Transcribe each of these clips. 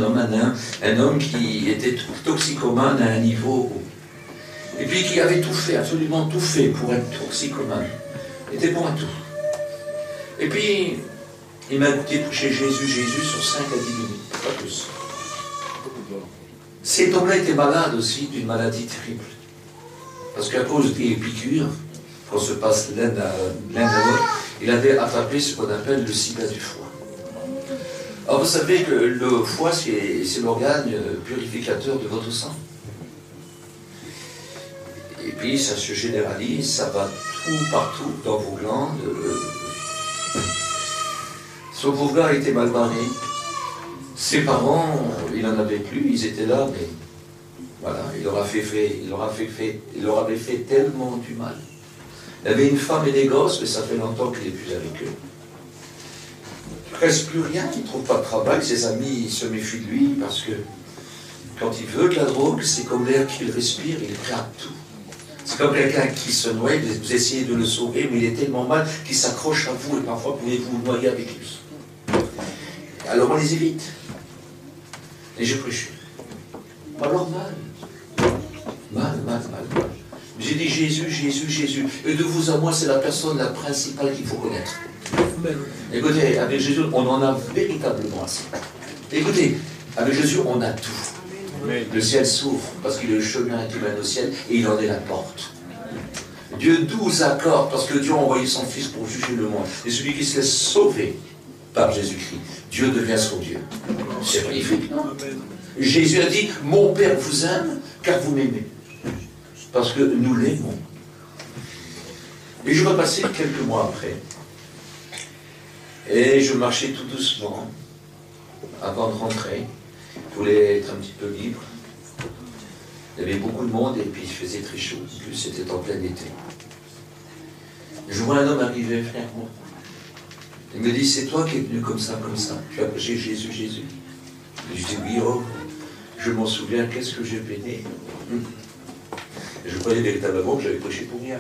un homme qui était toxicomane à un niveau, et puis qui avait tout fait, absolument tout fait pour être toxicomane. Il était bon à tout. Et puis, il m'a écouté toucher Jésus sur 5 à 10 minutes, pas plus. Cet homme-là était malade aussi d'une maladie terrible. Parce qu'à cause des piqûres, qu'on se passe l'un à l'autre, il avait attrapé ce qu'on appelle le sida du foie. Alors vous savez que le foie, c'est l'organe purificateur de votre sang. Et puis ça se généralise, ça va tout partout dans vos glandes. Son pauvre gars était mal barré. Ses parents, il n'en avait plus, ils étaient là, mais voilà, il leur avait fait tellement du mal. Il avait une femme et des gosses, mais ça fait longtemps qu'il n'est plus avec eux. Presque plus rien, il ne trouve pas de travail, ses amis se méfient de lui, parce que quand il veut de la drogue, c'est comme l'air qu'il respire, il crame tout. C'est comme quelqu'un qui se noie, vous essayez de le sauver, mais il est tellement mal qu'il s'accroche à vous, et parfois pouvez-vous vous noyer avec lui. Alors on les évite. Et je prêche. Alors mal. J'ai dit Jésus. Et de vous à moi, c'est la personne la principale qu'il faut connaître. Écoutez, avec Jésus, on en a véritablement assez. Écoutez, avec Jésus, on a tout. Le ciel s'ouvre parce qu'il est le chemin qui mène au ciel et il en est la porte. Dieu 12 accords parce que Dieu a envoyé son Fils pour juger le monde. Et celui qui se laisse sauver par Jésus-Christ, Dieu devient son Dieu. C'est magnifique, non? Jésus a dit, mon Père vous aime car vous m'aimez. Parce que nous l'aimons. Et je repassais quelques mois après. Et je marchais tout doucement avant de rentrer. Je voulais être un petit peu libre. Il y avait beaucoup de monde et puis il faisait très chaud. En plus, c'était en plein été. Je vois un homme arriver vers moi. Il me dit, c'est toi qui es venu comme ça. Tu as prêché Jésus. Et je dis, oui, oh, je m'en souviens, qu'est-ce que j'ai peiné. Et je croyais véritablement que j'avais prêché pour rien.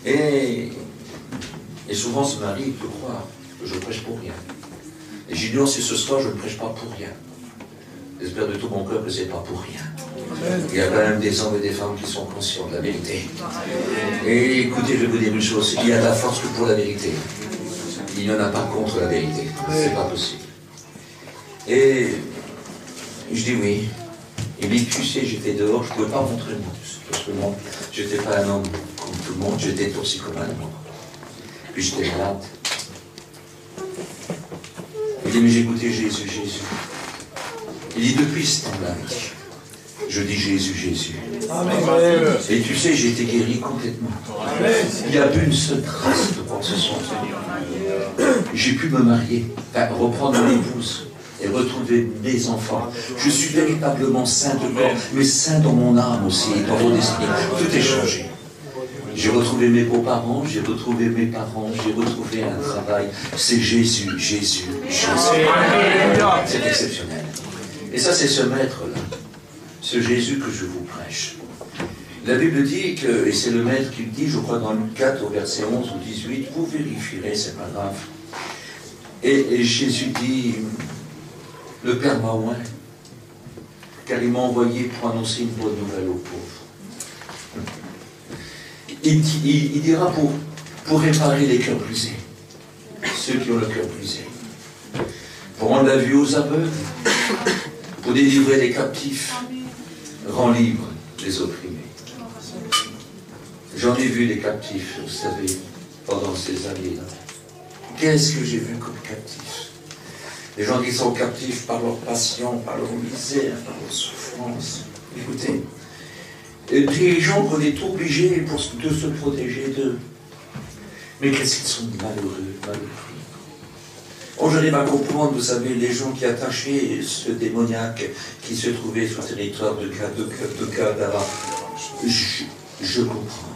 Et souvent, ça m'arrive de croire que je prêche pour rien. Et j'ai dit, non, si ce soir, je ne prêche pas pour rien. J'espère de tout mon cœur que ce n'est pas pour rien. Il y a quand même des hommes et des femmes qui sont conscients de la vérité. Et écoutez, je vais vous dire une chose, il y a de la force que pour la vérité. Il n'y en a pas contre la vérité. C'est pas possible. Et je dis oui. Il dit, tu sais, j'étais dehors, je ne pouvais pas montrer le monde. Parce que moi, je n'étais pas un homme comme tout le monde, j'étais toxicomane. Puis j'étais malade. Il dit, mais j'ai écouté Jésus. Il dit, depuis ce temps-là, je dis Jésus. Amen. Et tu sais, j'ai été guéri complètement. Il n'y a plus une seule trace de quoi que ce soit. J'ai pu me marier, reprendre mon épouse et retrouver mes enfants. Je suis véritablement saint de corps, mais saint dans mon âme aussi, dans mon esprit. Tout est changé. J'ai retrouvé mes beaux-parents, j'ai retrouvé mes parents, j'ai retrouvé un travail. C'est Jésus. C'est exceptionnel. Et ça, c'est ce maître-là, ce Jésus que je vous prêche. La Bible dit que, et c'est le maître qui le dit, je crois dans Luc 4 au verset 11 ou 18, vous vérifierez, c'est pas grave. Et Jésus dit, le Père m'a oint, car il m'a envoyé pour annoncer une bonne nouvelle aux pauvres. Il dira pour réparer les cœurs brisés, ceux qui ont le cœur brisé, pour rendre la vue aux aveugles, pour délivrer les captifs, rend libres les opprimés. J'en ai vu des captifs, vous savez, pendant ces années-là. Qu'est-ce que j'ai vu comme captifs? Des gens qui sont captifs par leur passion, par leur misère, par leur souffrance. Écoutez, des gens qu'on est obligés de se protéger d'eux. Mais qu'est-ce qu'ils sont malheureux. Oh, j'arrive à comprendre, vous savez, les gens qui attachaient ce démoniaque qui se trouvait sur le territoire de Gadara. Je comprends.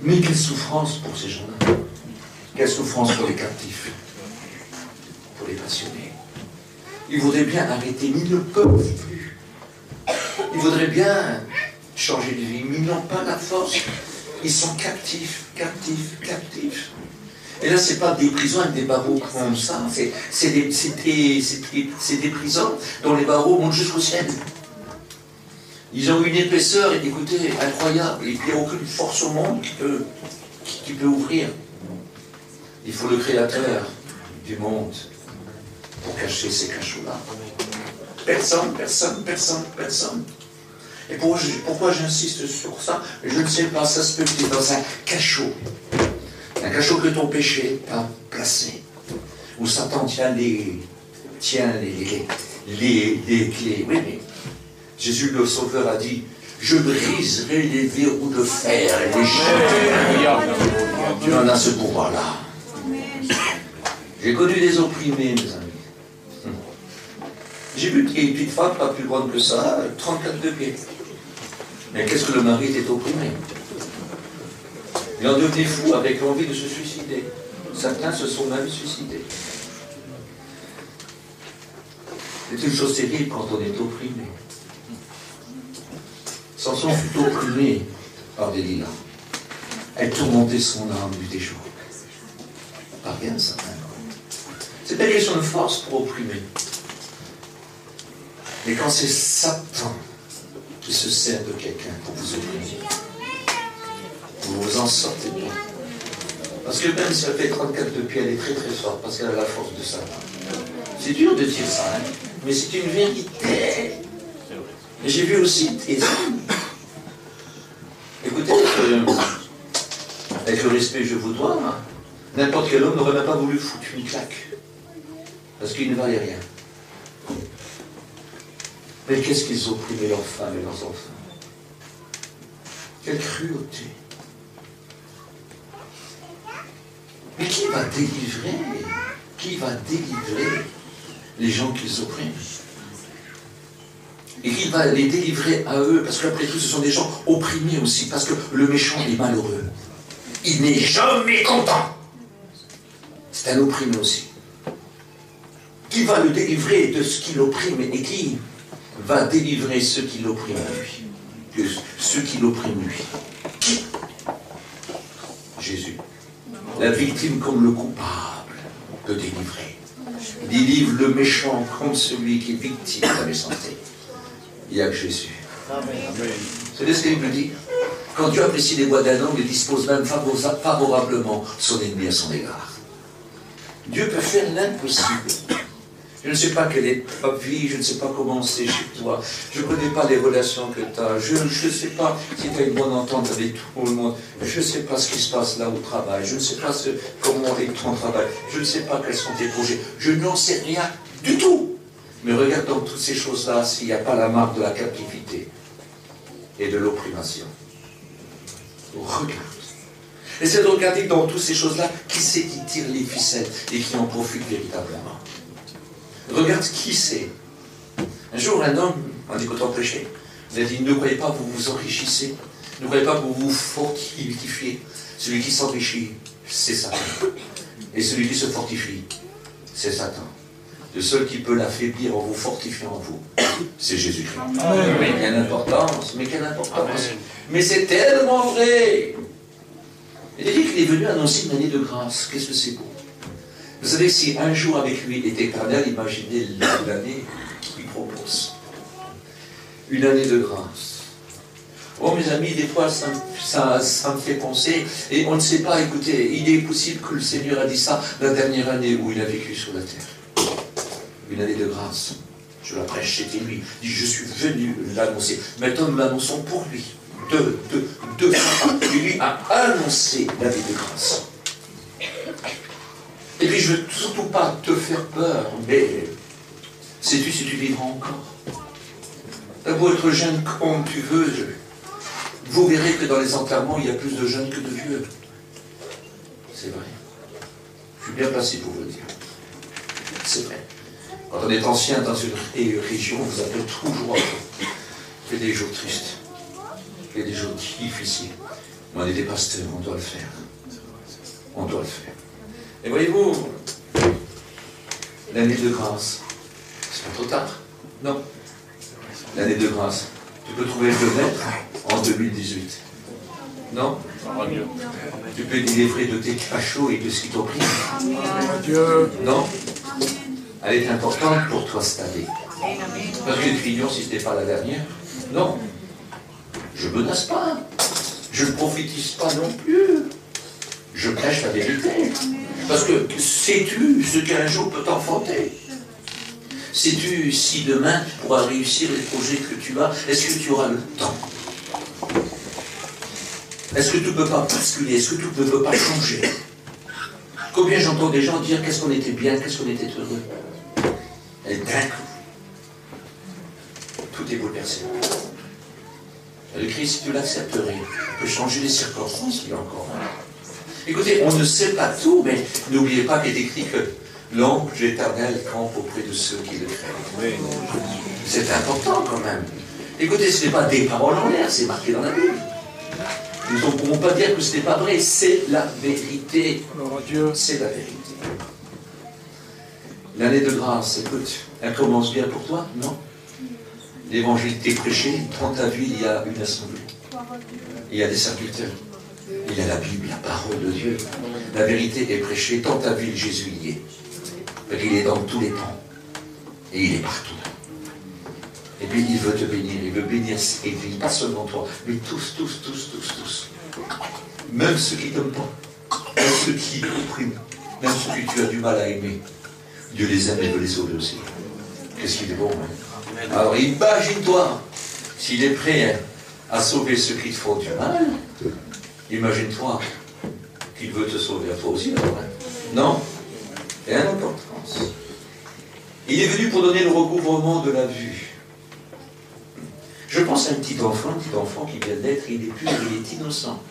Mais quelle souffrance pour ces gens-là. Quelle souffrance pour les captifs, pour les passionnés. Ils voudraient bien arrêter, mais ils ne peuvent plus. Ils voudraient bien changer de vie, mais ils n'ont pas la force. Ils sont captifs. Et là, ce n'est pas des prisons avec des barreaux comme ça. C'est des prisons dont les barreaux montent jusqu'au ciel. Ils ont une épaisseur, écoutez, incroyable. Il n'y a aucune force au monde qui peut ouvrir. Il faut le Créateur du monde pour cacher ces cachots-là. Personne, personne, personne, personne. Et pourquoi j'insiste sur ça? Je ne sais pas, ça se peut que tu es dans un cachot. Un cachot que ton péché a placé. Où Satan tient les clés. Oui, mais Jésus le Sauveur a dit, je briserai les verrous de fer et les chaînes. Tu en as ce pouvoir-là. J'ai connu des opprimés, mes amis. J'ai vu qu'il y a une petite femme pas plus grande que ça, 34 de pied. Mais qu'est-ce que le mari était opprimé? Il en devenait fou avec l'envie de se suicider. Certains se sont même suicidés. C'est une chose terrible quand on est opprimé. Samson fut opprimé par Delilah. Elle tourmentait son âme nuit et jour. Pas rien, ça. C'est pas une question de force pour opprimer. Mais quand c'est Satan qui se sert de quelqu'un pour vous opprimer, vous vous en sortez pas. Parce que même si elle fait 34 de pied, elle est très très forte parce qu'elle a la force de Satan. C'est dur de dire ça, hein, mais c'est une vérité. Et j'ai vu aussi des hommes. Écoutez, avec le respect que je vous dois, hein, n'importe quel homme n'aurait même pas voulu foutre une claque. Parce qu'il ne valait rien. Mais qu'est-ce qu'ils ont opprimé leurs femmes et leurs enfants? Quelle cruauté! Mais qui va délivrer les gens qu'ils oppriment? Et qui va les délivrer à eux? Parce qu'après tout, ce sont des gens opprimés aussi, parce que le méchant est malheureux. Il n'est jamais content. C'est un opprimé aussi. Qui va le délivrer de ce qui l'opprime et qui va délivrer ceux qui l'oppriment lui? Ceux qui l'oppriment lui. Qui? Jésus. La victime comme le coupable peut délivrer. Délivre le méchant comme celui qui est victime de la méchanceté. Il n'y a que Jésus. Vous savez ce qu'il me dit? Quand Dieu apprécie les voies d'un homme, il dispose même favorablement son ennemi à son égard. Dieu peut faire l'impossible. Je ne sais pas quelle est ta vie, je ne sais pas comment c'est chez toi, je ne connais pas les relations que tu as, je ne sais pas si tu as une bonne entente avec tout le monde, je ne sais pas ce qui se passe là au travail, je ne sais pas comment est ton travail, je ne sais pas quels sont tes projets, je n'en sais rien du tout. Mais regarde dans toutes ces choses-là s'il n'y a pas la marque de la captivité et de l'opprimation. Regarde. Essaie de regarder dans toutes ces choses-là qui c'est qui tire les ficelles et qui en profite véritablement. Regarde qui c'est. Un jour, un homme, en écoutant prêcher, il a dit, ne croyez pas que vous vous enrichissez, ne croyez pas que vous vous fortifiez. Celui qui s'enrichit, c'est Satan. Et celui qui se fortifie, c'est Satan. Le seul qui peut l'affaiblir en vous fortifiant en vous, c'est Jésus-Christ. Mais quelle importance, mais quelle importance. Mais c'est tellement vrai. Il a dit qu'il est venu annoncer une année de grâce. Qu'est-ce que c'est beau? Vous savez, si un jour avec lui est éternel, imaginez l'année qu'il propose. Une année de grâce. Oh mes amis, des fois ça me fait penser, et on ne sait pas, écoutez, il est possible que le Seigneur a dit ça la dernière année où il a vécu sur la terre. Une année de grâce. Je la prêche, c'était lui. Il dit, je suis venu l'annoncer. Maintenant, nous l'annonçons pour lui. Deux fois. Et lui a annoncé l'année de grâce. Et puis, je ne veux surtout pas te faire peur, mais sais-tu si tu vivras encore? T'as beau être jeune comme tu veux, vous verrez que dans les enterrements, il y a plus de jeunes que de vieux. C'est vrai. Je suis bien placé pour vous le dire. C'est vrai. Quand on est ancien dans une région, vous avez toujours fait des jours tristes, fait des jours difficiles. Mais on est des pasteurs, on doit le faire. On doit le faire. Et voyez-vous, l'année de grâce, c'est pas trop tard. Non. L'année de grâce, tu peux trouver le maître en 2018. Non. Tu peux délivrer de tes crachots et de ce qui t'opprime. Non? Elle est importante pour toi cette année. Parce que tu ignores si ce n'est pas la dernière. Non. Je ne menace pas. Je ne prophétise pas non plus. Je prêche la vérité. Parce que sais-tu ce qu'un jour peut t'enfanter? Sais-tu si demain tu pourras réussir les projets que tu as? Est-ce que tu auras le temps? Est-ce que tu ne peux pas basculer? Est-ce que tu ne peux pas changer? Combien j'entends des gens dire qu'est-ce qu'on était bien, qu'est-ce qu'on était heureux? Et d'un coup, tout est bouleversé. Le Christ, si tu l'accepterais, peut changer les circonstances, il y a encore. Écoutez, on ne sait pas tout, mais n'oubliez pas qu'il est écrit que l'ange éternel campe auprès de ceux qui le craignent. C'est important quand même. Écoutez, ce n'est pas des paroles en l'air, c'est marqué dans la Bible. Nous ne pourrons pas dire que ce n'est pas vrai, c'est la vérité. C'est la vérité. L'année de grâce, écoute, elle commence bien pour toi, non? L'évangile t'est prêché, dans ta ville, il y a une assemblée. Il y a des serviteurs. Il y a la Bible, la parole de Dieu. La vérité est prêchée dans ta ville, Jésus y est. Parce qu'il est dans tous les temps. Et il est partout. Et puis il veut te bénir, il veut bénir cette église, pas seulement toi, mais tous. Même ceux qui ne t'aiment pas, même ceux qui oppriment, même ceux que tu as du mal à aimer. Dieu les aime et veut les sauver aussi. Qu'est-ce qu'il est bon, hein? Alors imagine-toi, s'il est prêt à sauver ceux qui te font du mal, imagine-toi qu'il veut te sauver à toi aussi, alors, hein? Non? C'est une importance. Il est venu pour donner le recouvrement de la vue. Je pense à un petit enfant qui vient d'être, il est pur, il est innocent.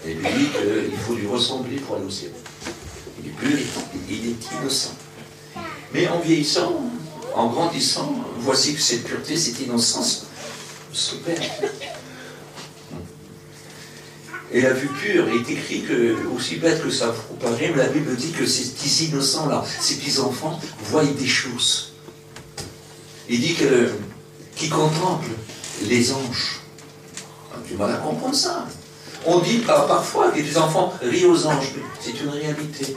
Et lui dit qu'il faut lui ressembler pour aller au ciel. Il est pur, il est innocent. Mais en vieillissant, en grandissant, voici que cette pureté, cette innocence se perd. Et la vue pure est écrit que, aussi bête que ça vous paraît, mais la Bible dit que ces petits innocents-là, ces petits-enfants, voient des choses. Il dit qu'ils contemplent les anges. On a du mal à comprendre ça. On dit parfois que les enfants rient aux anges, mais c'est une réalité.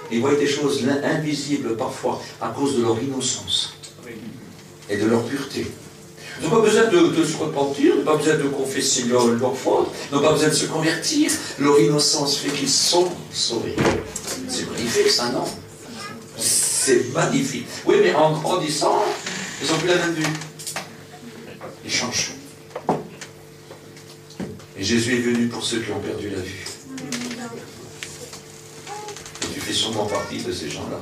Ils voient des choses invisibles parfois à cause de leur innocence et de leur pureté. Ils n'ont pas besoin de se repentir, ils n'ont pas besoin de confesser leur faute, ils n'ont pas besoin de se convertir. Leur innocence fait qu'ils sont sauvés. C'est magnifique ça, non? C'est magnifique. Oui, mais en grandissant, ils n'ont plus la même vue. Ils changent. Et Jésus est venu pour ceux qui ont perdu la vue. Et tu fais sûrement partie de ces gens-là.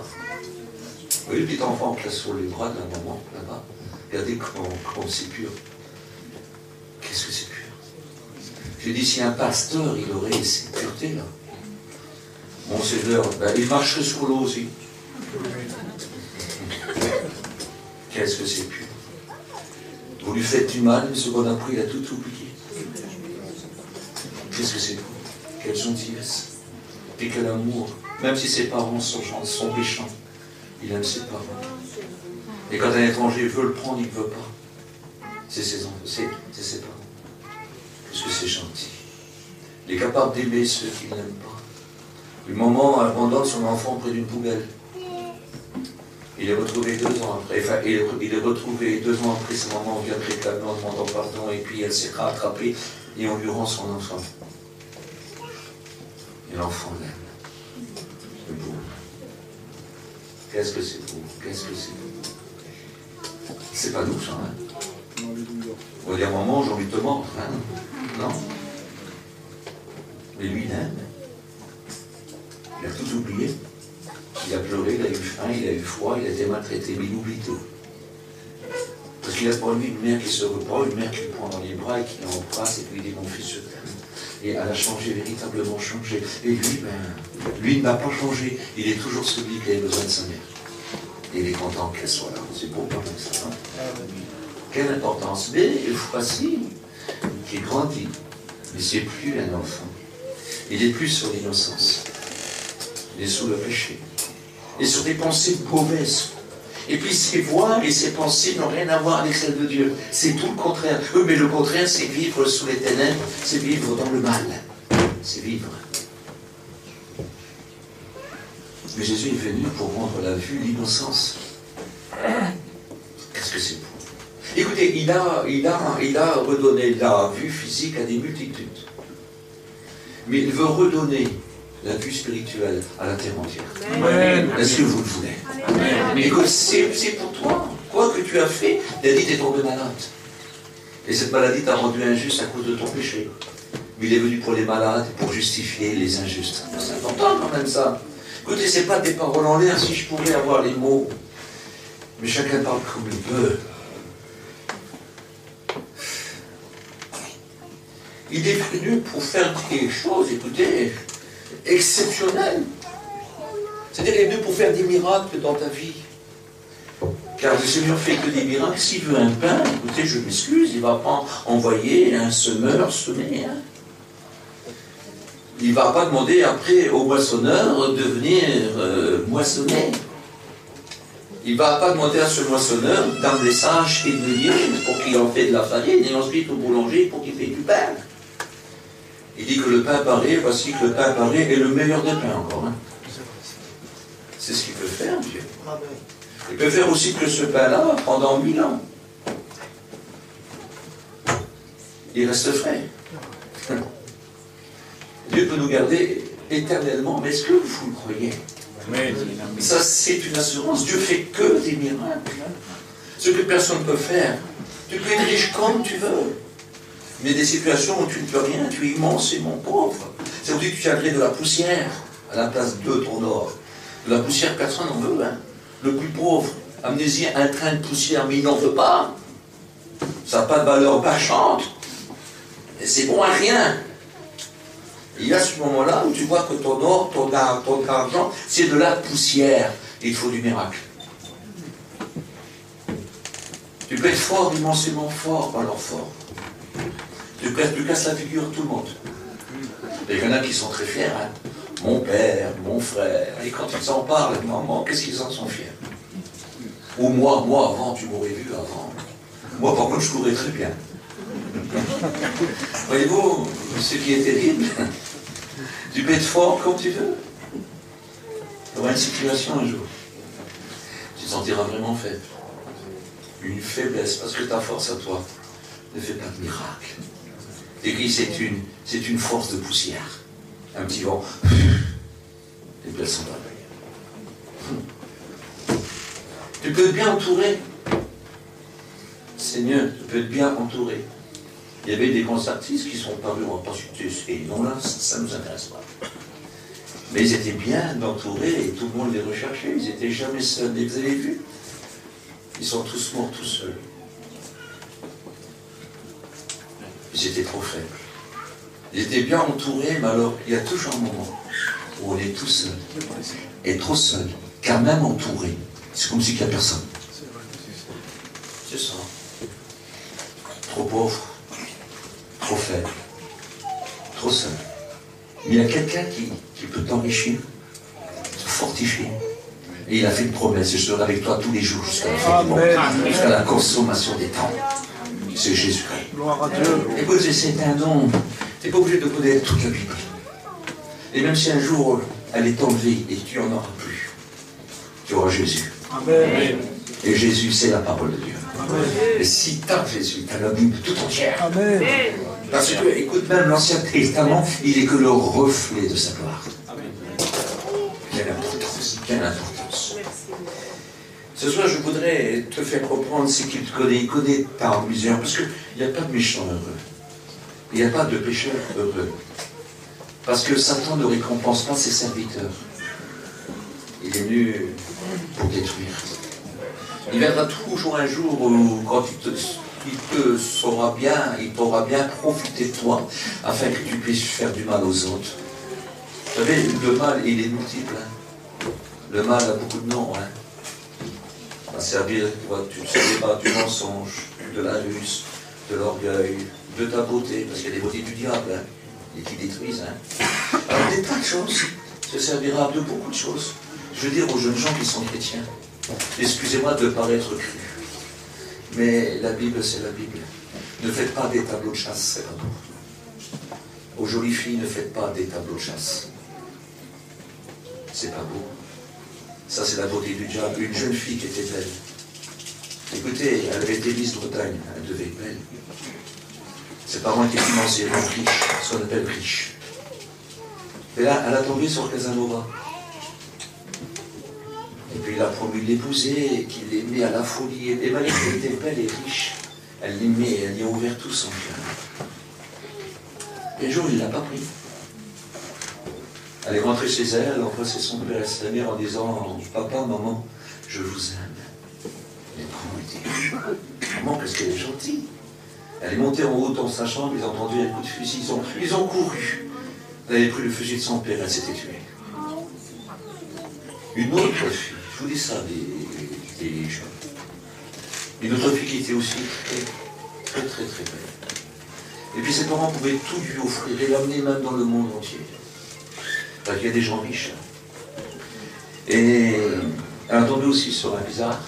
Oui, le petit enfant qui est sur les bras de la maman, là-bas. Regardez comment c'est pur. Qu'est-ce que c'est pur? J'ai dit, si un pasteur, il aurait cette pureté-là, mon Seigneur, il marcherait sur l'eau aussi. Qu'est-ce que c'est pur? Vous lui faites du mal, mais ce qu'on a pris, il a tout oublié. Qu'est-ce que c'est beau? Quelle gentillesse. Et quel amour. Même si ses parents sont méchants, il aime ses parents. Et quand un étranger veut le prendre, il ne veut pas. C'est ses enfants, c'est ses parents. Parce que c'est gentil. Il est capable d'aimer ceux qu'il n'aime pas. Le moment abandonne son enfant près d'une poubelle. Il est retrouvé 2 ans après. Enfin, il est retrouvé 2 ans après, sa maman vient réclamer en demandant pardon, et puis elle s'est rattrapée, et on lui rend son enfant. Et l'enfant l'aime. C'est beau. Qu'est-ce que c'est beau? Qu'est-ce que c'est beau? C'est pas nous, ça, hein? On va dire, maman, j'ai envie de te mordre, hein? Non. Mais lui, il aime. Il a tout oublié. Il a pleuré, il a eu faim, il a eu froid, il a été maltraité, mais il oublie tout. Parce qu'il a pour lui une mère qui se reprend, une mère qui le prend dans les bras et qui l'embrasse et qui lui dit, mon fils, je t'aime. Et elle a changé, véritablement changé. Et lui, lui n'a pas changé. Il est toujours celui qui a besoin de sa mère. Et il est content qu'elle soit là. C'est beau quand même ça, non? Quelle importance. Mais voici qui grandit. Mais c'est plus un enfant. Il est plus sur l'innocence. Il est sous le péché. Et sur des pensées mauvaises. Et puis ses voix et ses pensées n'ont rien à voir avec celles de Dieu. C'est tout le contraire. Oui, mais le contraire, c'est vivre sous les ténèbres, c'est vivre dans le mal. c'est vivre. Mais Jésus est venu pour rendre la vue, l'innocence. Qu'est-ce que c'est beau. Écoutez, il a redonné la vue physique à des multitudes. Mais il veut redonner la vue spirituelle à la terre entière. Est-ce que vous le voulez? Amen. Écoute, c'est pour toi. Quoi que tu as fait, il a dit, t'es tombé malade. Et cette maladie t'a rendu injuste à cause de ton péché. Mais il est venu pour les malades, pour justifier les injustes. C'est important quand même ça. Écoutez, c'est pas des paroles en l'air, si je pouvais avoir les mots. Mais chacun parle comme il peut. Il est venu pour faire des choses, écoutez, exceptionnelles. C'est-à-dire qu'il est venu pour faire des miracles dans ta vie. Car le Seigneur fait que des miracles. S'il veut un pain, écoutez, je m'excuse, il ne va pas envoyer un semeur semer. Hein. Il ne va pas demander après au moissonneur de venir moissonner. Il ne va pas demander à ce moissonneur d'amener ça chez le meunier pour qu'il en fait de la farine et ensuite au boulanger pour qu'il fait du pain. Il dit que le pain paré, voici que le pain paré est le meilleur des pains encore. Hein. C'est ce qu'il peut faire, Dieu. Il peut faire aussi que ce pain-là, pendant 1000 ans, il reste frais. Dieu peut nous garder éternellement, mais est-ce que vous le croyez? Ça, c'est une assurance. Dieu fait que des miracles. Ce que personne ne peut faire. Tu peux être riche comme tu veux. Mais des situations où tu ne peux rien, tu es immense et mon pauvre. C'est aussi que tu tiendrais de la poussière à la place de ton or. De la poussière, personne n'en veut. Hein. Le plus pauvre, amenez-y un train de poussière, mais il n'en veut pas. Ça n'a pas de valeur bâchante. Et c'est bon à rien. Il y a ce moment-là où tu vois que ton or, ton argent, c'est de la poussière. Il faut du miracle. Tu peux être fort, immensément fort, alors fort. Tu casses la figure tout le monde. Il y en a qui sont très fiers. Hein. Mon père, mon frère. Et quand ils en parlent, maman, qu'est-ce qu'ils en sont fiers? Ou moi avant, tu m'aurais vu avant. Moi, par contre, je courais très bien. Voyez-vous, ce qui est terrible, tu peux être fort comme tu veux. Il y aura une situation un jour. Tu te sentiras vraiment faible. Une faiblesse, parce que ta force à toi ne fait pas de miracle. Et puis c'est une force de poussière. Un petit vent. Et puis elle s'en va. Tu peux être bien entouré. Seigneur, tu peux être bien entouré. Il y avait des grands artistes qui sont parus, on va pas citer ces noms-là, ça ne nous intéresse pas. Mais ils étaient bien entourés et tout le monde les recherchait. Ils n'étaient jamais seuls. Et vous avez vu? Ils sont tous morts tout seuls. Ils étaient trop faibles. Ils étaient bien entourés, mais alors il y a toujours un moment où on est tout seul. Et trop seul. Car même entouré, c'est comme s'il n'y a personne. C'est ça. Trop pauvre. Trop faible, trop seul. Mais il y a quelqu'un qui peut t'enrichir, te fortifier. Et il a fait une promesse, je serai avec toi tous les jours jusqu'à la fin du monde, jusqu'à la consommation des temps. C'est Jésus-Christ. Écoutez, c'est un don. Tu n'es pas obligé de connaître toute la Bible. Et même si un jour elle est enlevée et tu n'en auras plus, tu auras Jésus. Amen. Et Jésus, c'est la parole de Dieu. Amen. Et si tu as Jésus, tu as la Bible tout entière. Amen. Parce que, écoute, même l'Ancien Testament, il n'est que le reflet de sa gloire. Amen. Quelle importance, quelle importance. Ce soir, je voudrais te faire comprendre ce qu'il te connaît. Il connaît ta misère, parce qu'il n'y a pas de méchants heureux. Il n'y a pas de pécheurs heureux. Parce que Satan ne récompense pas ses serviteurs. Il est venu pour détruire. Il viendra toujours un jour où, quand il te saura bien, il pourra bien profiter de toi, afin que tu puisses faire du mal aux autres. Vous savez, le mal, il est multiple. Hein. Le mal a beaucoup de noms. Hein. Va servir, tu sais pas, du mensonge, de la ruse, de l'orgueil, de ta beauté, parce qu'il y a des beautés du diable, hein, et qui détruisent. Hein. Alors, des tas de choses, se servira de beaucoup de choses. Je veux dire aux jeunes gens qui sont chrétiens, excusez-moi de paraître cru, mais la Bible, c'est la Bible. Ne faites pas des tableaux de chasse, c'est pas tout. Aux jolies filles, ne faites pas des tableaux de chasse. C'est pas beau. Ça, c'est la beauté du diable. Une jeune fille qui était belle. Écoutez, elle avait été Miss Bretagne. Elle devait être belle. Ses parents étaient financièrement riches, ce qu'on appelle riches. Et là, elle a tombé sur Casanova. Et puis il a promis de l'épouser, qu'il l'aimait à la folie. Et malgré qu'elle était belle et riche, elle l'aimait, elle y a ouvert tout son cœur. Et un jour, il ne l'a pas pris. Elle est rentrée chez elle, elle a embrassé son père et sa mère en disant « Papa, maman, je vous aime. » Mais comment dit « Maman, parce qu'elle est gentille. » Elle est montée en haut dans sa chambre, ils ont entendu un coup de fusil, ils ont couru. Elle avait pris le fusil de son père, elle s'était tuée. Une autre fille, je vous dis ça, des jeunes. Une autre fille qui était aussi très belle. Et puis ses parents pouvaient tout lui offrir et l'amener même dans le monde entier. Parce qu'il y a des gens riches. Et elle a tombé aussi sur un bizarre.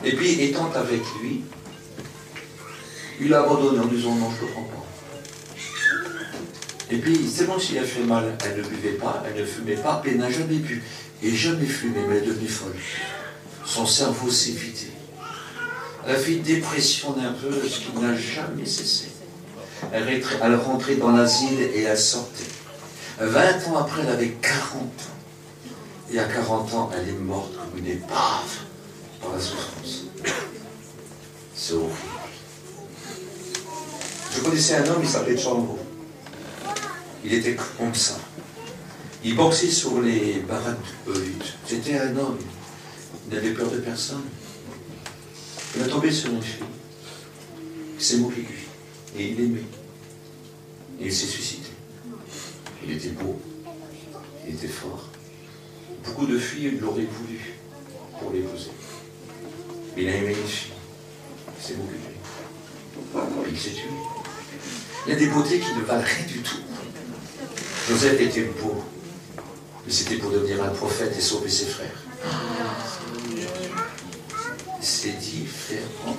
Et puis, étant avec lui, il l'a abandonné en disant non, je ne le prends pas. Et puis, c'est bon s'il a fait mal. Elle ne buvait pas, elle ne fumait pas, elle n'a jamais bu. Et jamais fumé, mais elle est devenue folle. Son cerveau s'est vidé. Elle a fait une dépression d'un peu, ce qui n'a jamais cessé. Elle rentrait dans l'asile et elle sortait. 20 ans après, elle avait 40 ans. Et à 40 ans, elle est morte comme une épave par la souffrance. C'est horrible. Je connaissais un homme, il s'appelait Django. Il était comme ça. Il boxait sur les baraques de lutte. C'était un homme. Il n'avait peur de personne. Il a tombé sur une fille. Il s'est moqué de lui. Et il l'aimait. Et il s'est suicidé. Il était beau. Il était fort. Beaucoup de filles l'auraient voulu pour l'épouser. Mais il a aimé une fille. Il s'est moqué de lui. Et il s'est tué. Il y a des beautés qui ne valent rien du tout. Joseph était beau. Mais c'était pour devenir un prophète et sauver ses frères. C'est différent.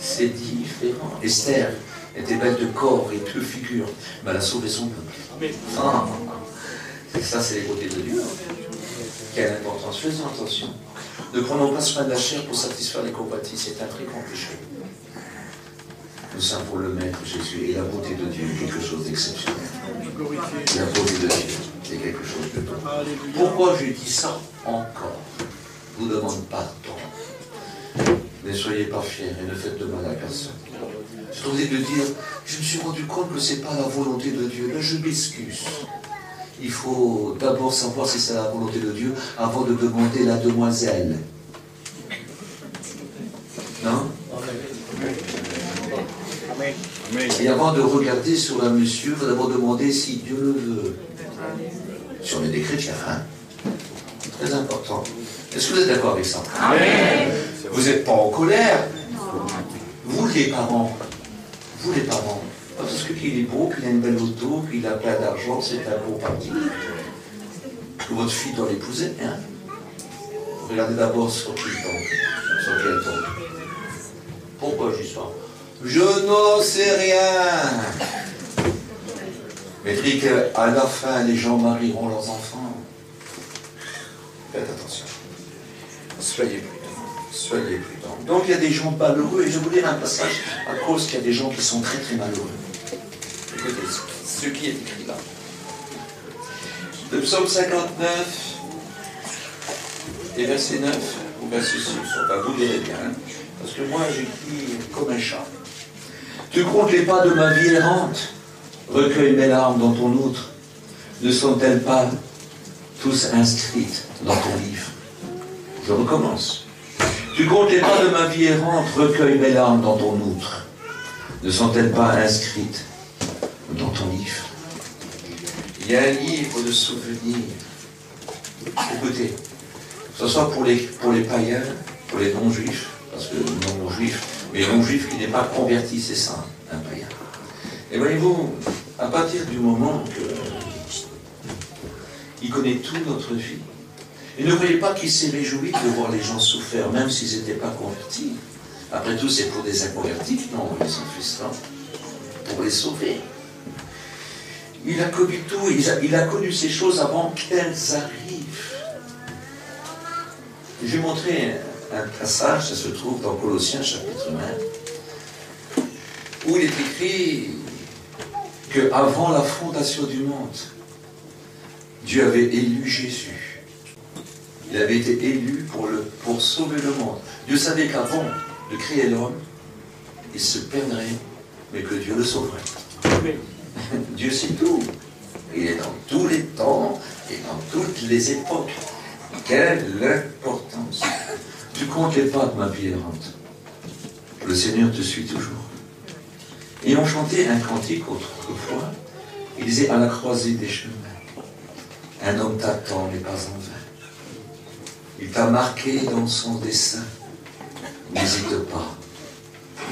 C'est différent. Esther était belle de corps et de figure, mais elle a sauvé son peuple. Ah, ça, c'est les beautés de Dieu. Quelle importance. Faisons attention. Ne prenons pas soin de la chair pour satisfaire les convoitises. C'est un très grand péché. Nous sommes pour le Maître Jésus. Et la beauté de Dieu est quelque chose d'exceptionnel. La beauté de Dieu est quelque chose de beau. Pourquoi je dis ça encore? Je ne vous demande pas pardon. Ne soyez pas fiers et ne faites de mal à personne. Je suis obligé de dire, je me suis rendu compte que ce n'est pas la volonté de Dieu. Là, je m'excuse. Il faut d'abord savoir si c'est la volonté de Dieu avant de demander la demoiselle. Non? Et avant de regarder sur un monsieur, il faut d'abord demander si Dieu le veut. Si on est des chrétiens, hein? Très important. Est-ce que vous êtes d'accord avec ça? Amen. Vous n'êtes pas en colère. Vous les parents, parce qu'il est beau, qu'il a une belle auto, qu'il a plein d'argent, c'est un beau parti. Que votre fille doit l'épouser, hein? Regardez d'abord sur qui il tombe, sur quel tombe. Pourquoi je dis ça? Je n'en sais rien. Mais dis qu'à la fin, les gens marieront leurs enfants. Faites attention. Soyez prudents. Soyez prudents. Donc il y a des gens malheureux, et je vais vous lire un passage à cause qu'il y a des gens qui sont très malheureux. Écoutez ce qui est écrit là. Le psaume 59 et verset 9 ou verset 6. Enfin, vous verrez bien, hein, parce que moi j'écris comme un chat. Tu comptes les pas de ma vie errante, recueille mes larmes dans ton outre. Ne sont-elles pas tous inscrites dans ton livre? Je recommence. Tu comptes les pas de ma vie errante, recueille mes larmes dans ton outre. Ne sont-elles pas inscrites dans ton livre? Il y a un livre de souvenirs. Écoutez, que ce soit pour les païens, pour les non-juifs, parce que non-juifs, mais non-juif qui n'est pas converti, c'est ça, un païen. Et voyez-vous, à partir du moment qu'il connaît toute notre vie, et ne voyez pas qu'il s'est réjoui de voir les gens souffrir, même s'ils n'étaient pas convertis. Après tout, c'est pour des inconvertis, non, ils ont fait cela, pour les sauver. Il a connu tout, il a connu ces choses avant qu'elles arrivent. Je vais montrer un passage, ça se trouve dans Colossiens chapitre 9, où il est écrit qu'avant la fondation du monde, Dieu avait élu Jésus. Il avait été élu pour sauver le monde. Dieu savait qu'avant de créer l'homme, il se perdrait, mais que Dieu le sauverait. Dieu sait tout. Il est dans tous les temps et dans toutes les époques. Quelle importance. Tu comptes les pas de ma vie errante. Le Seigneur te suit toujours. Et on chantait un cantique autrefois. Il disait à la croisée des chemins. Un homme t'attend, mais pas en vain. Il t'a marqué dans son dessein. N'hésite pas.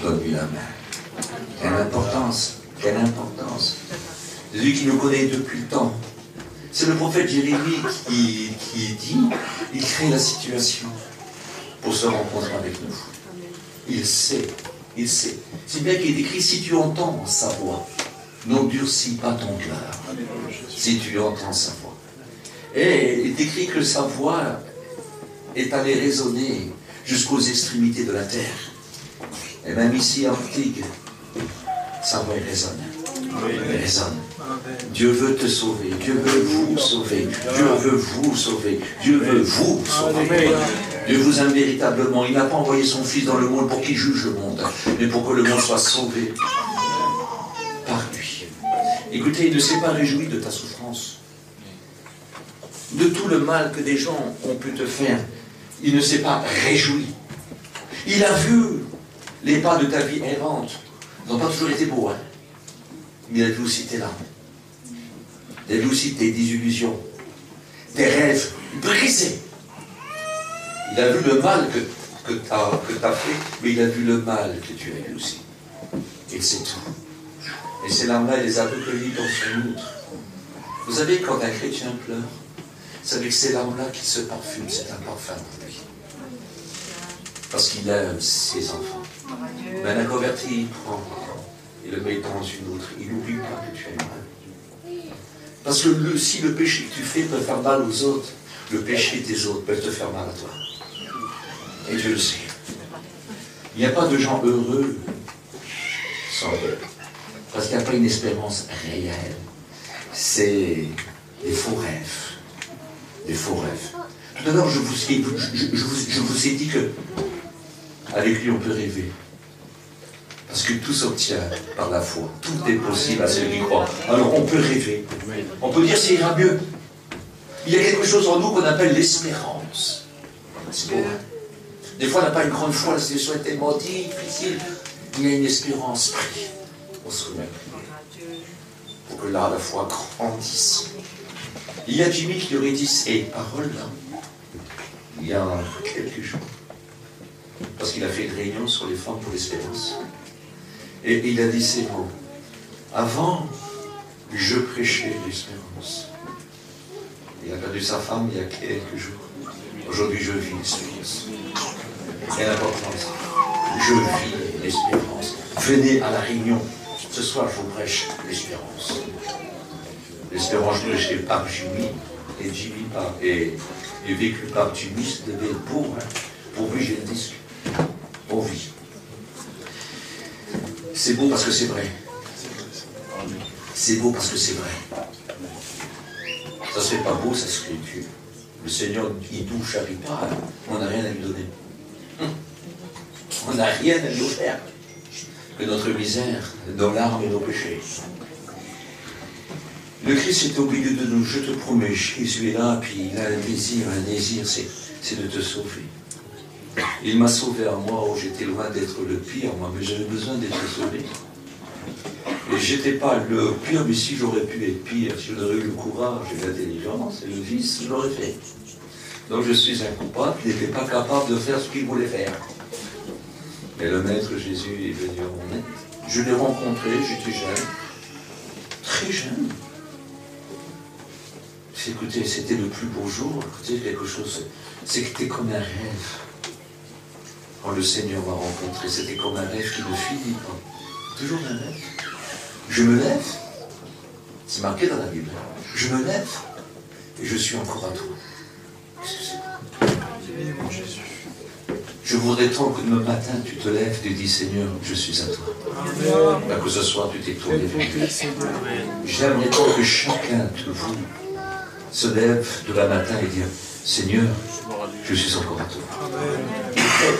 Donne-lui la main. Quelle importance. Quelle importance. C'est lui qui nous connaît depuis le temps. C'est le prophète Jérémie qui dit, il crée la situation pour se rencontrer avec nous. Il sait. C'est bien qu'il est écrit, si tu entends sa voix, n'endurcis pas ton cœur. Si tu entends sa voix. Et il est écrit que sa voix est allée résonner jusqu'aux extrémités de la terre. Et même ici, en Antigua, sa voix résonne. Elle résonne. Dieu veut te sauver. Dieu veut vous sauver. Dieu veut vous sauver. Dieu veut vous sauver. Dieu vous aime véritablement. Il n'a pas envoyé son Fils dans le monde pour qu'il juge le monde, mais pour que le monde soit sauvé par lui. Écoutez, il ne s'est pas réjoui de ta souffrance, de tout le mal que des gens ont pu te faire. Il ne s'est pas réjoui. Il a vu les pas de ta vie errante. Ils n'ont pas toujours été beaux, hein. Mais il a vu aussi tes larmes. Il a vu aussi tes désillusions, tes rêves brisés. Il a vu le mal que tu as fait, mais il a vu le mal que tu as eu aussi. Et c'est tout. Et ces larmes-là, il les a recueillies dans son outre. Vous savez, quand un chrétien pleure, c'est avec ces larmes-là qu'il se parfume, c'est un parfum pour lui. Parce qu'il aime ses enfants. Mais un converti, il prend, il le met dans une autre. Il n'oublie pas que tu aimes. Parce que si le péché que tu fais peut faire mal aux autres, le péché des autres peut te faire mal à toi. Et Dieu le sait. Il n'y a pas de gens heureux sans Dieu. Parce qu'il n'y a pas une espérance réelle. C'est des faux rêves. Des faux rêves. Tout à l'heure, je vous ai dit que avec lui, on peut rêver. Parce que tout s'obtient par la foi. Tout est possible à ceux qui croient. Alors on peut rêver. On peut dire c'est ira mieux. Il y a quelque chose en nous qu'on appelle l'espérance. C'est beau, hein? Des fois, on n'a pas une grande foi, la situation est tellement difficile. Il y a une espérance. On se remet. Pour que là, la foi grandisse. Il y a Jimmy qui aurait dit ces paroles-là il y a quelques jours. Parce qu'il a fait une réunion sur les femmes pour l'espérance. Et il a dit ces mots. Avant, je prêchais l'espérance. Il a perdu sa femme il y a quelques jours. Aujourd'hui, je vis l'espérance. Quelle importance. Je vis l'espérance. Venez à la réunion. Ce soir, je vous prêche l'espérance. L'espérance prêchée par Jimmy, et Jimmy et vécu par Jimmy, ça devait être beau, hein. Pour lui, j'ai le disque. Pour vie. C'est beau parce que c'est vrai. C'est beau parce que c'est vrai. Ça serait pas beau, ça serait Dieu. Le Seigneur, il nous charrie pas, hein. On n'a rien à lui donner. On n'a rien à lui offrir que notre misère, nos larmes et nos péchés. Le Christ est au milieu de nous, je te promets, Jésus est là, puis il a un désir, c'est de te sauver. Il m'a sauvé à moi où j'étais loin d'être le pire, moi, mais j'avais besoin d'être sauvé. Et j'étais pas le pire, mais si j'aurais pu être pire, si j'aurais eu le courage et l'intelligence et le vice, je l'aurais fait. Donc je suis un coupable qui n'était pas capable de faire ce qu'il voulait faire. Mais le Maître Jésus est venu à mon aide. Je l'ai rencontré, j'étais jeune, très jeune. Écoutez, c'était le plus beau jour, écoutez, quelque chose, c'était comme un rêve. Quand le Seigneur m'a rencontré, c'était comme un rêve qui ne finit pas. Toujours un rêve. Je me lève, C'est marqué dans la Bible. Je me lève et je suis encore à toi. Qu'est-ce que c'est? Je voudrais tant que demain matin tu te lèves et tu dis Seigneur, je suis à toi. Ben, que ce soir tu t'es tourné vers lui. J'aimerais tant que chacun de vous se lève demain matin et dire Seigneur, je suis encore à toi.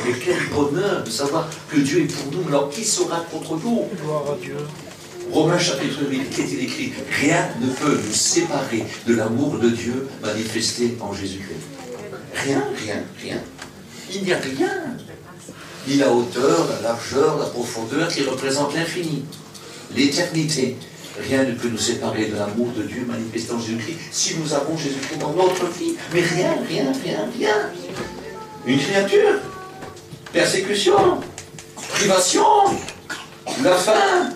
Mais quel bonheur de savoir que Dieu est pour nous. Alors qui sera contre nous? Romains chapitre 8, qu'est-il écrit? Rien ne peut nous séparer de l'amour de Dieu manifesté en Jésus-Christ. Rien, rien, rien. Il n'y a rien. Ni la hauteur, la largeur, la profondeur qui représente l'infini, l'éternité. Rien ne peut nous séparer de l'amour de Dieu manifesté en Jésus-Christ si nous avons Jésus-Christ dans notre vie. Mais rien, rien, rien, rien. Une créature, persécution, privation, la faim.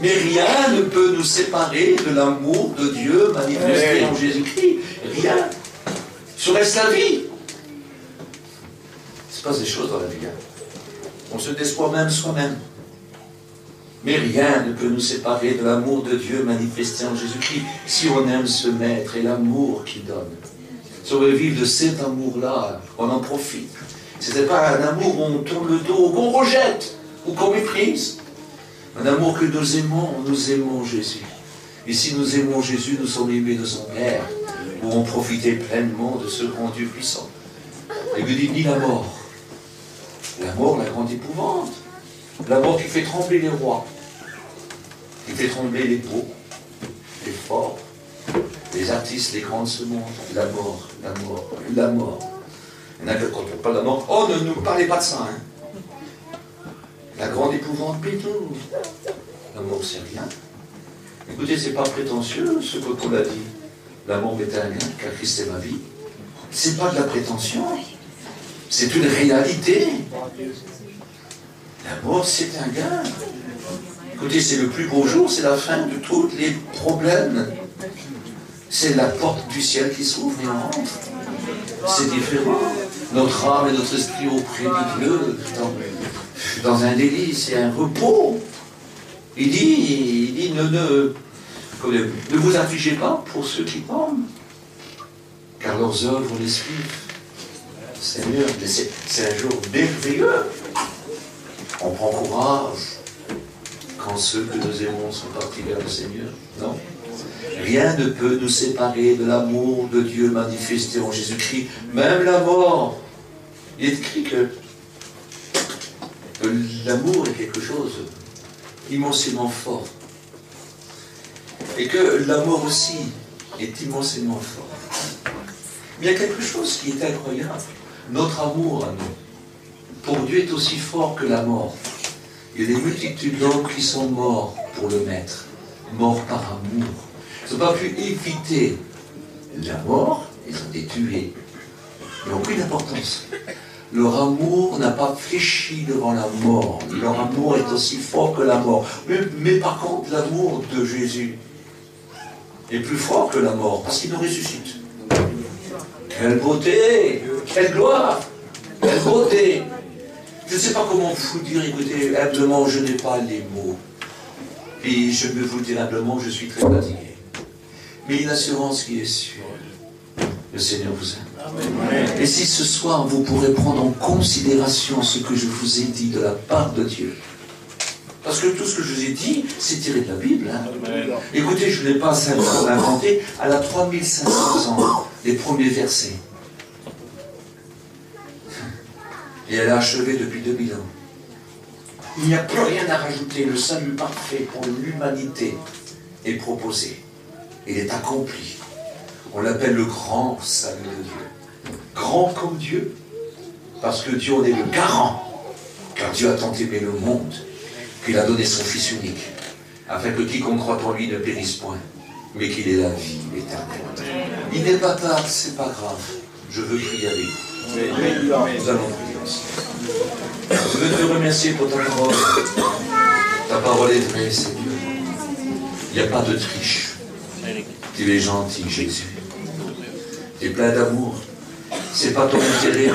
Mais rien ne peut nous séparer de l'amour de Dieu manifesté en Jésus-Christ. Rien. Serait-ce la vie? Il se passe des choses dans la vie. On se déçoit même soi-même. Mais rien ne peut nous séparer de l'amour de Dieu manifesté en Jésus-Christ si on aime ce Maître et l'amour qu'il donne. Si on veut vivre de cet amour-là, on en profite. Ce n'est pas un amour où on tourne le dos, qu'on rejette ou qu'on méprise. Un amour que nous aimons Jésus. Et si nous aimons Jésus, nous sommes aimés de son Père. Nous pourrons profiter pleinement de ce grand Dieu puissant. Il ne dit ni la mort. La mort, la grande épouvante. La mort qui fait trembler les rois. Qui fait trembler les beaux, les forts, les artistes, les grands de ce monde. La mort, la mort, la mort. Il y en a qui ne comprennent pas la mort. Oh, ne nous parlez pas de ça, hein. La grande épouvante, plutôt. La mort, c'est rien. Écoutez, c'est pas prétentieux, ce que Paul a dit. La mort m'est un gain, car Christ est ma vie. C'est pas de la prétention. C'est une réalité. La mort, c'est un gain. Écoutez, c'est le plus beau jour, c'est la fin de tous les problèmes. C'est la porte du ciel qui s'ouvre et on rentre. C'est différent. Notre âme et notre esprit auprès de Dieu, dans un délice et un repos. Il dit ne vous affligez pas pour ceux qui tombent, car leurs œuvres les suivent. Seigneur, c'est un jour merveilleux. On prend courage quand ceux que nous aimons sont partis vers le Seigneur. Non. Rien ne peut nous séparer de l'amour de Dieu manifesté en Jésus-Christ, même la mort. Il est écrit que l'amour est quelque chose d'immensément fort. Et que la mort aussi est immensément fort. Mais il y a quelque chose qui est incroyable. Notre amour à nous, pour Dieu, est aussi fort que la mort. Il y a des multitudes d'hommes qui sont morts pour le Maître, morts par amour. Ils n'ont pas pu éviter la mort, ils ont été tués. Ils n'ont aucune importance. Leur amour n'a pas fléchi devant la mort. Leur amour est aussi fort que la mort. Mais par contre, l'amour de Jésus est plus fort que la mort, parce qu'il nous ressuscite. Quelle beauté! Quelle gloire! Quelle beauté! Je ne sais pas comment vous dire, écoutez, humblement, je n'ai pas les mots. Et je peux vous dire humblement, je suis très fatigué. Mais une assurance qui est sûre. Le Seigneur vous aime. Amen. Et si ce soir, vous pourrez prendre en considération ce que je vous ai dit de la part de Dieu. Parce que tout ce que je vous ai dit, c'est tiré de la Bible. Hein. Écoutez, je ne l'ai pas inventé. Elle a 3500 ans, les premiers versets. Et elle a achevé depuis 2000 ans. Il n'y a plus rien à rajouter. Le salut parfait pour l'humanité est proposé. Il est accompli. On l'appelle le grand salut de Dieu. Grand comme Dieu, parce que Dieu en est le garant. Car Dieu a tant aimé le monde qu'il a donné son Fils unique, afin que quiconque croit en lui ne périsse point, mais qu'il ait la vie éternelle. Il n'est pas tard, c'est pas grave. Je veux prier avec vous. Nous allons prier aussi. Je veux te remercier pour ta parole. Ta parole est vraie, Seigneur. Il n'y a pas de triche. Tu es gentil, Jésus. Tu es plein d'amour. C'est pas ton intérêt.